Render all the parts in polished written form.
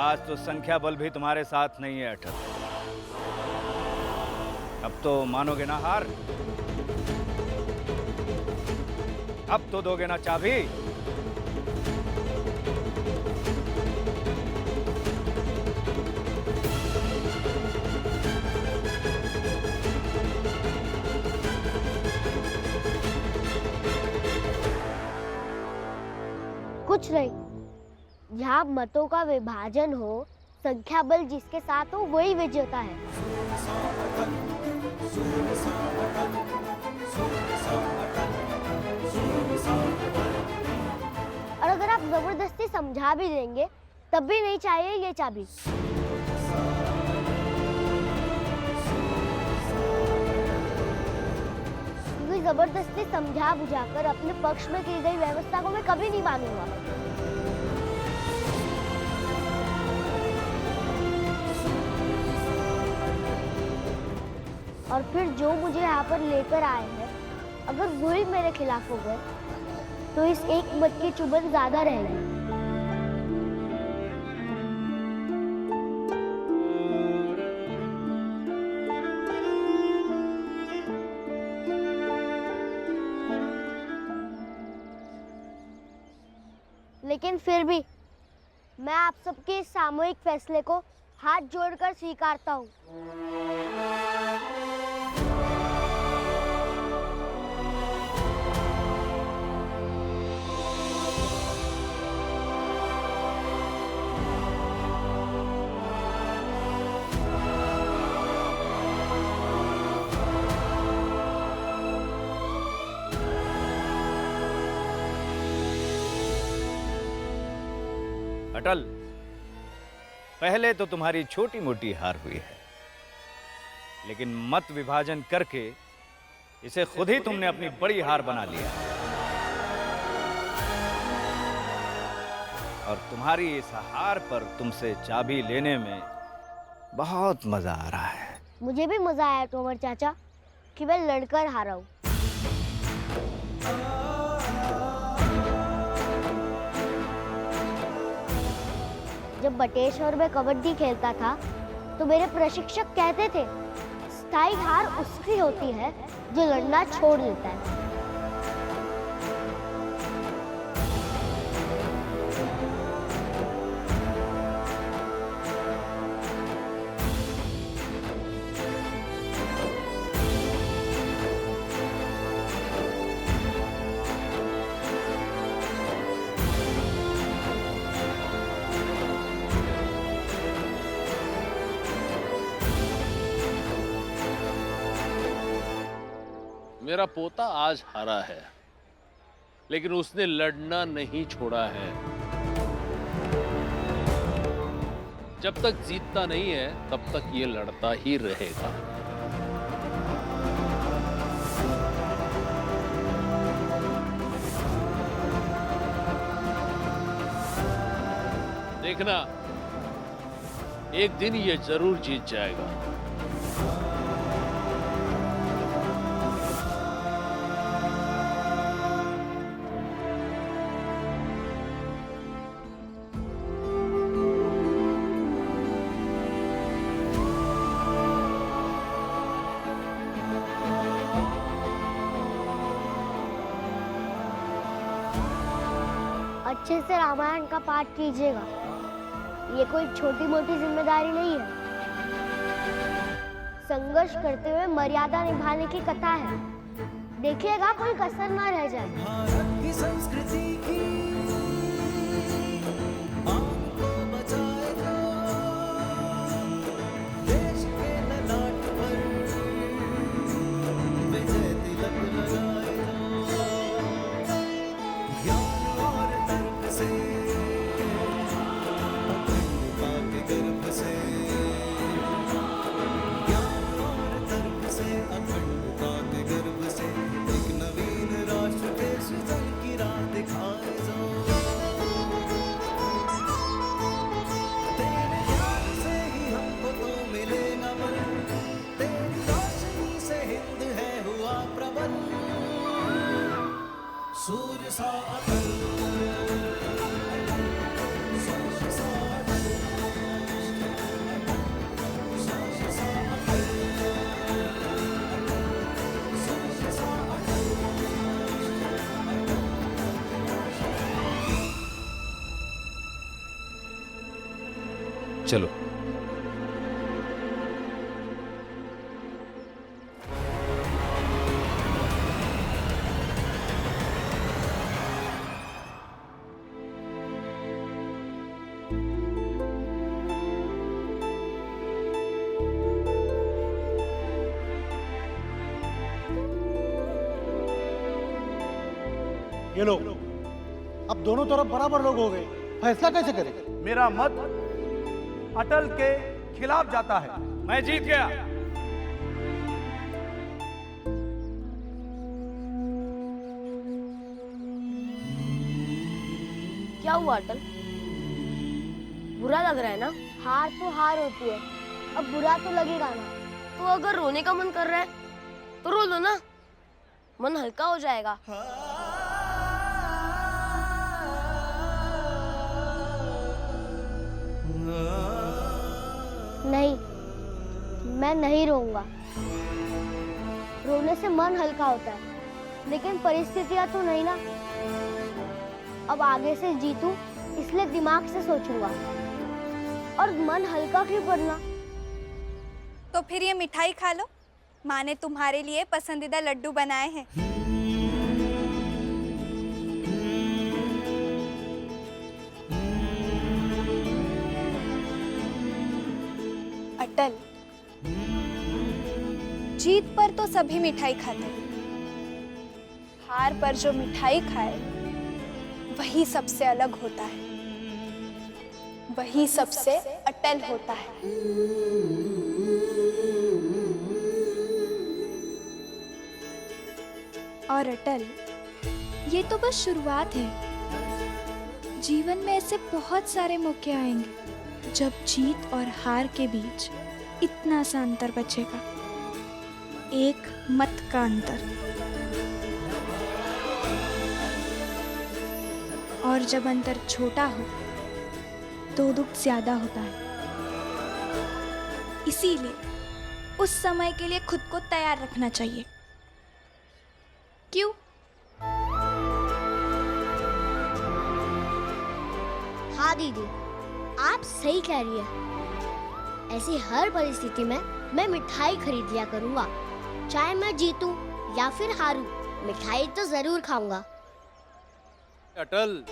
आज तो संख्या बल भी तुम्हारे साथ नहीं है अटल। अब तो मानोगे ना हार? अब तो दोगे ना चाबी? कुछ नहीं, जहाँ मतों का विभाजन हो, संख्या बल जिसके साथ हो वही विजेता है। और अगर आप जबरदस्ती समझा भी देंगे तब भी नहीं चाहिए ये चाबी। क्योंकि जबरदस्ती समझा बुझाकर अपने पक्ष में की गई व्यवस्था को मैं कभी नहीं मानूंगा। और फिर जो मुझे यहाँ पर लेकर आए हैं, अगर वही मेरे खिलाफ हो गए तो इस एक मत की चुभन ज्यादा रहेगी। लेकिन फिर भी मैं आप सबके इस सामूहिक फैसले को हाथ जोड़कर स्वीकारता हूँ। अटल, पहले तो तुम्हारी छोटी मोटी हार हुई है, लेकिन मत विभाजन करके इसे खुद ही तुमने अपनी बड़ी हार बना लिया। और तुम्हारी इस हार पर तुमसे चाबी लेने में बहुत मजा आ रहा है। मुझे भी मजा आया तोमर चाचा कि मैं लड़कर हारा हूँ। जब बटेश्वर में कबड्डी खेलता था तो मेरे प्रशिक्षक कहते थे, स्थायी हार उसकी होती है जो लड़ना छोड़ देता है। मेरा पोता आज हारा है, लेकिन उसने लड़ना नहीं छोड़ा है। जब तक जीतता नहीं है तब तक ये लड़ता ही रहेगा। देखना, एक दिन ये जरूर जीत जाएगा। अच्छे से रामायण का पाठ कीजिएगा, ये कोई छोटी मोटी जिम्मेदारी नहीं है। संघर्ष करते हुए मर्यादा निभाने की कथा है। देखिएगा कोई कसर ना रह जाए। भारत की संस्कृति की आपको बचाए जो, देश के ललाट पर विजय तिलक लगाए जो, ज्ञान और तर्क से अखंडता के गर्भ से, ज्ञान और तर्क से अखंडता के गर्भ से एक नवीन राष्ट्र के सृजन की राह दिखाए जो, तेरे ज्ञान से ही हमको तो मिलेगा बल, तेरी रोशनी से हिंद है हुआ प्रबल, सूर्य सा अटल, सूर्य सा अटल। चलो। ये लो, अब दोनों तरफ बराबर लोग हो गए, फैसला कैसे करें? मेरा मत अटल के खिलाफ जाता है। मैं जीत गया। क्या हुआ अटल? बुरा लग रहा है ना? हार तो हार होती है, अब बुरा तो लगेगा ना। तो अगर रोने का मन कर रहा है तो रो लो ना, मन हल्का हो जाएगा। नहीं, मैं नहीं रोऊंगा। रोने से मन हल्का होता है, लेकिन परिस्थितियां तो नहीं ना। अब आगे से जीतूं इसलिए दिमाग से सोचूंगा, और मन हल्का क्यों करना। तो फिर ये मिठाई खा लो, माँ ने तुम्हारे लिए पसंदीदा लड्डू बनाए हैं। अटल, जीत पर तो सभी मिठाई खाते हैं, हार पर जो मिठाई खाए वही सबसे अलग होता है, वही सबसे अटल होता है। और अटल, ये तो बस शुरुआत है। जीवन में ऐसे बहुत सारे मौके आएंगे जब जीत और हार के बीच इतना सा अंतर बचेगा, एक मत का अंतर। और जब अंतर छोटा हो तो दुख ज्यादा होता है। इसीलिए उस समय के लिए खुद को तैयार रखना चाहिए। क्यों? हाँ दीदी, आप सही कह रही है। ऐसी हर परिस्थिति में मैं मिठाई खरीद लिया करूंगा, चाहे मैं जीतूं या फिर हारूं, मिठाई तो जरूर खाऊंगा। अटल,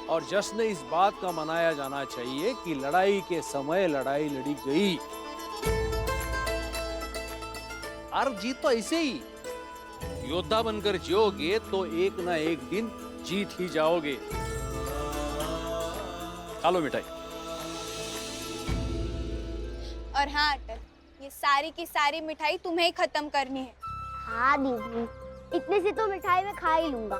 और जश्न इस बात का मनाया जाना चाहिए कि लड़ाई के समय लड़ाई लड़ी गई। हार जीत तो ऐसे ही, योद्धा बनकर जियोगे तो एक ना एक दिन जीत ही जाओगे। खा लो मिठाई। और हाँ अटल, ये सारी की सारी मिठाई तुम्हें ही खत्म करनी है। हाँ दीदी, इतनी सी तो मिठाई मैं खा ही लूंगा।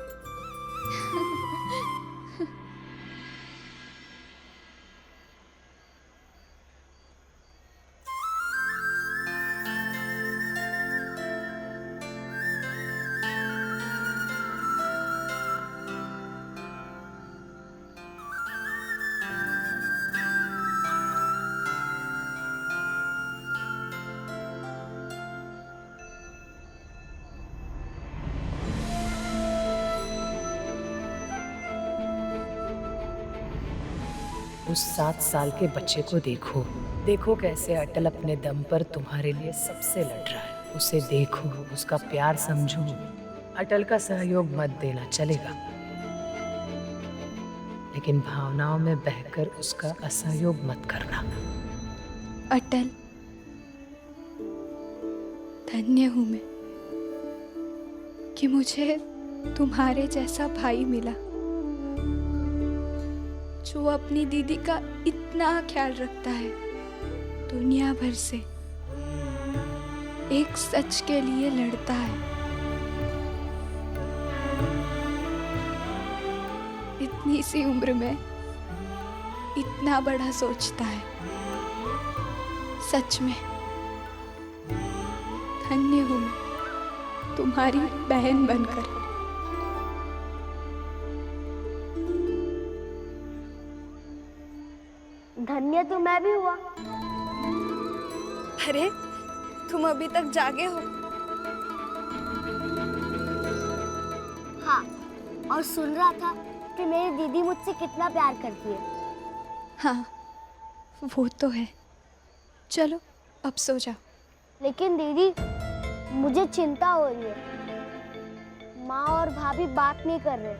उस 7 साल के बच्चे को देखो, देखो कैसे अटल अपने दम पर तुम्हारे लिए सबसे लड़ रहा है। उसे देखो, उसका प्यार समझो। अटल का सहयोग मत देना, चलेगा, लेकिन भावनाओं में बहकर उसका असहयोग मत करना। अटल, धन्य हूं मैं कि मुझे तुम्हारे जैसा भाई मिला, जो अपनी दीदी का इतना ख्याल रखता है, दुनिया भर से एक सच के लिए लड़ता है। इतनी सी उम्र में इतना बड़ा सोचता है। सच में धन्य हूं मैं तुम्हारी बहन बनकर। धन्य तो मैं भी हुआ। अरे, तुम अभी तक जागे हो? हाँ, और सुन रहा था कि मेरी दीदी मुझसे कितना प्यार करती है। हाँ, वो तो है। चलो अब सो जाओ। लेकिन दीदी, मुझे चिंता हो रही है। माँ और भाभी बात नहीं कर रहे।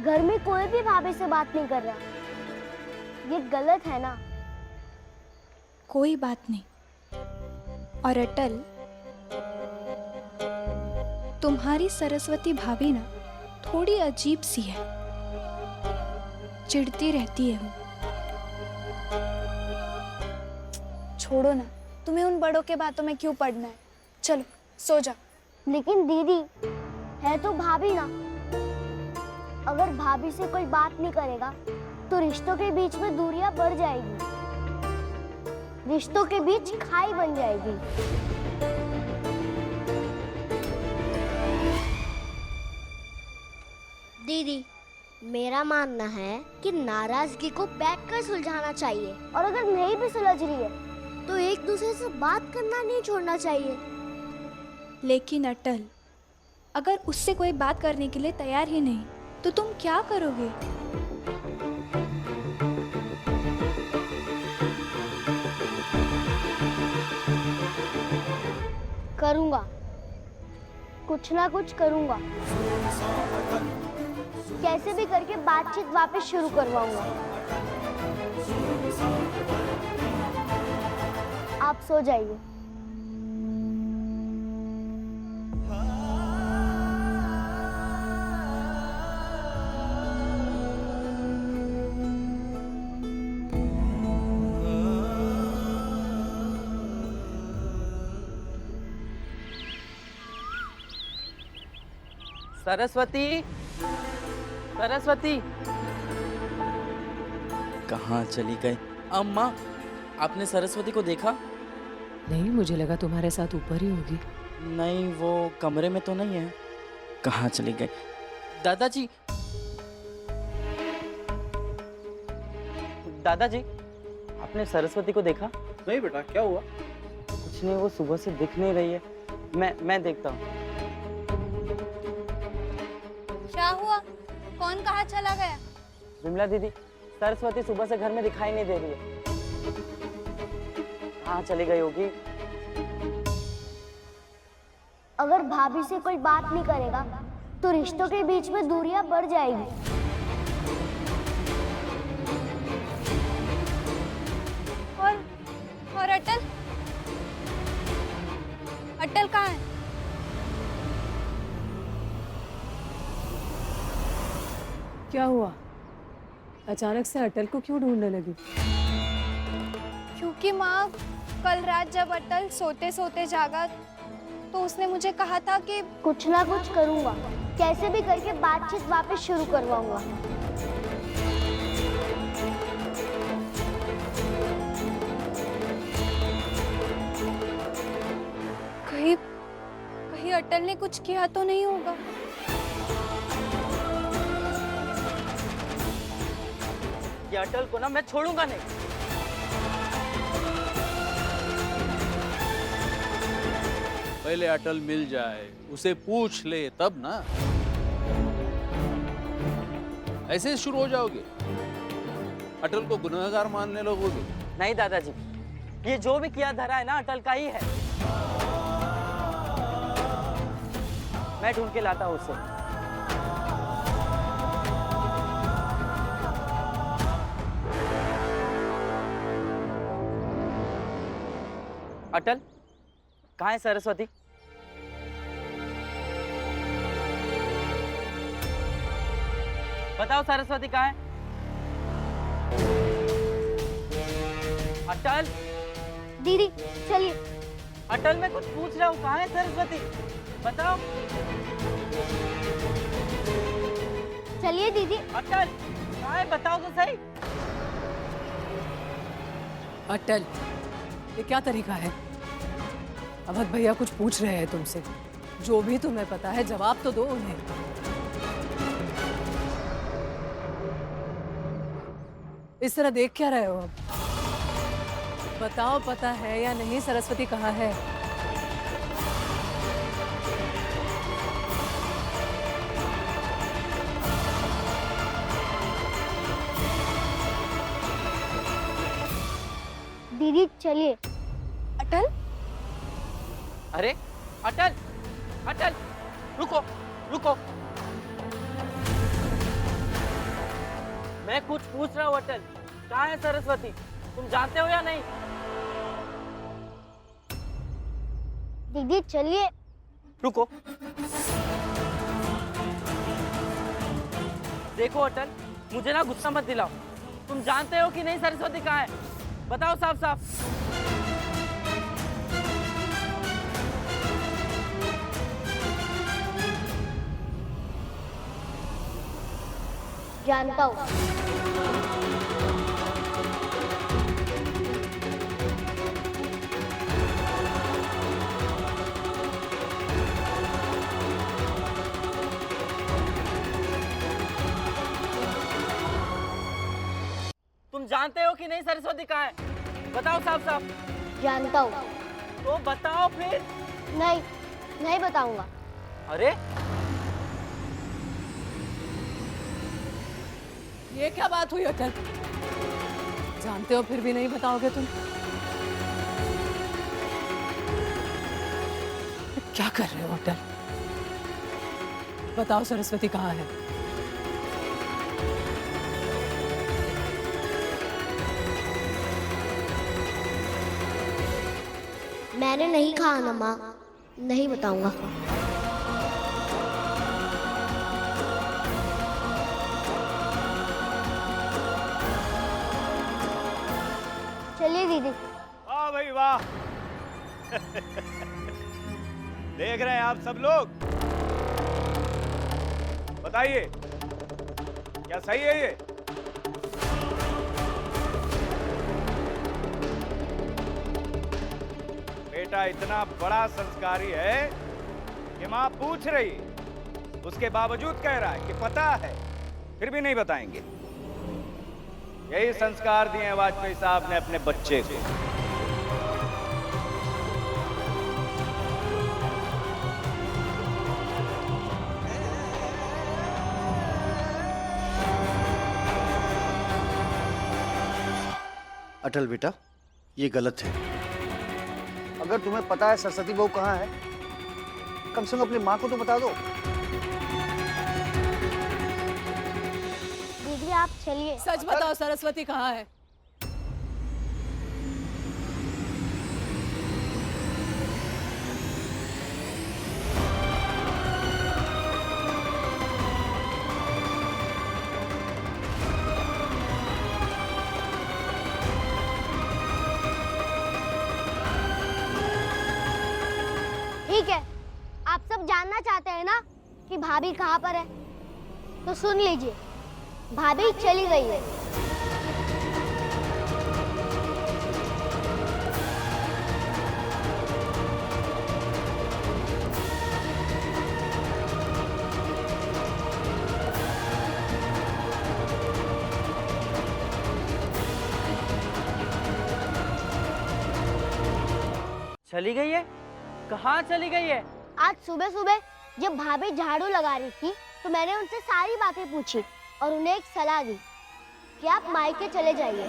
घर में कोई भी भाभी से बात नहीं कर रहा। ये गलत है ना? कोई बात नहीं। और अटल, तुम्हारी सरस्वती भाभी ना थोड़ी अजीब सी है, चिढ़ती रहती है वो। छोड़ो ना, तुम्हें उन बड़ों के बातों में क्यों पड़ना है। चलो सो जाओ। लेकिन दीदी, है तो भाभी ना। अगर भाभी से कोई बात नहीं करेगा तो रिश्तों के बीच में दूरियां बढ़ जाएगी। रिश्तों के बीच खाई बन जाएगी। दीदी, मेरा मानना है कि नाराजगी को बैठकर सुलझाना चाहिए, और अगर नहीं भी सुलझ रही है तो एक दूसरे से बात करना नहीं छोड़ना चाहिए। लेकिन अटल, अगर उससे कोई बात करने के लिए तैयार ही नहीं तो तुम क्या करोगे? करूंगा, कुछ ना कुछ करूंगा। कैसे भी करके बातचीत वापस शुरू करवाऊंगा। आप सो जाइए। सरस्वती, सरस्वती कहाँ चली गई? अम्मा, आपने सरस्वती को देखा? नहीं, मुझे लगा तुम्हारे साथ ऊपर ही होगी। नहीं, वो कमरे में तो नहीं है। कहाँ चली गई? दादाजी, दादाजी, आपने सरस्वती को देखा? नहीं बेटा, क्या हुआ? कुछ नहीं, वो सुबह से दिख नहीं रही है। मैं देखता हूँ। क्या हुआ? कौन कहाँ चला गया? विमला दीदी, सरस्वती सुबह से घर में दिखाई नहीं दे रही है। कहाँ चली गई होगी? अगर भाभी से कोई बात नहीं करेगा तो रिश्तों के बीच में दूरियां बढ़ जाएगी। और अटल? अटल कहाँ है? क्या हुआ? अचानक से अटल को क्यों ढूंढने लगी? क्योंकि माँ, कल रात जब अटल सोते सोते जागा तो उसने मुझे कहा था कि कुछ ना कुछ करूंगा। कैसे भी करके बातचीत वापस शुरू करवाऊंगा। कहीं अटल ने कुछ किया तो नहीं होगा? ये अटल को ना मैं छोड़ूंगा नहीं। पहले अटल मिल जाए, उसे पूछ ले तब ना। ऐसे ही शुरू हो जाओगे? अटल को गुनहगार मानने लगोगे? नहीं दादाजी, ये जो भी किया धरा है ना अटल का ही है। मैं ढूंढ के लाता हूँ उसे। अटल, कहाँ है सरस्वती? बताओ सरस्वती कहाँ है? अटल, दीदी चलिए। अटल मैं कुछ पूछ रहा हूँ, कहाँ है सरस्वती? बताओ। चलिए दीदी। अटल कहाँ है, बताओ तो सही। अटल, ये क्या तरीका है? अवध भैया कुछ पूछ रहे हैं तुमसे। जो भी तुम्हें पता है जवाब तो दो उन्हें। इस तरह देख क्या रहे हो? अब बताओ, पता है या नहीं सरस्वती कहाँ है? दीदी चलिए। अटल, अरे अटल, अटल, रुको, रुको। मैं कुछ पूछ रहा हूँ अटल, कहाँ है सरस्वती? तुम जानते हो या नहीं? दीदी चलिए। रुको। देखो अटल, मुझे ना गुस्सा मत दिलाओ। तुम जानते हो कि नहीं सरस्वती कहाँ है? बताओ साफ साफ। जानता हूँ। तुम जानते हो कि नहीं सरस्वती कहाँ है? बताओ साफ साफ। जानता हूँ। तो बताओ फिर। नहीं, नहीं बताऊंगा। अरे ये क्या बात हुई अटल? जानते हो फिर भी नहीं बताओगे तुम? क्या कर रहे हो अटल? बताओ सरस्वती कहाँ है? मैंने नहीं कहा ना माँ, नहीं बताऊंगा। चलिए दीदी। वाह भाई वाह। देख रहे हैं आप सब लोग, बताइए क्या सही है ये? बेटा इतना बड़ा संस्कारी है कि मां पूछ रही, उसके बावजूद कह रहा है कि पता है, फिर भी नहीं बताएंगे। यही संस्कार दिए हैं वाजपेयी साहब ने अपने बच्चे को। अटल बेटा, ये गलत है। अगर तुम्हें पता है सरस्वती बहू कहाँ है, कम से कम अपनी माँ को तो बता दो। दीदी आप चलिए। सच बताओ सरस्वती कहाँ है? ठीक है, आप सब जानना चाहते हैं ना कि भाभी कहाँ पर है, तो सुन लीजिए, भाभी चली गई है। चली गई है? कहाँ चली गई है? आज सुबह सुबह जब भाभी झाड़ू लगा रही थी तो मैंने उनसे सारी बातें पूछी और उन्हें एक सलाह दी कि आप मायके चले जाइए।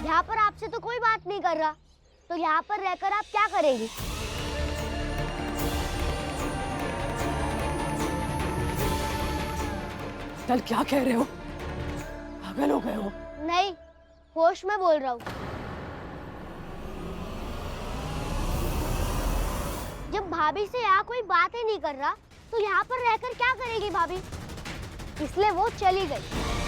यहाँ पर आपसे तो कोई बात नहीं कर रहा, तो यहाँ पर रहकर आप क्या करेंगी? कल क्या कह रहे हो? पागल हो गए हो? नहीं, होश में बोल रहा हूँ। जब भाभी से यहाँ कोई बात ही नहीं कर रहा, तो यहाँ पर रहकर क्या करेगी भाभी? इसलिए वो चली गई।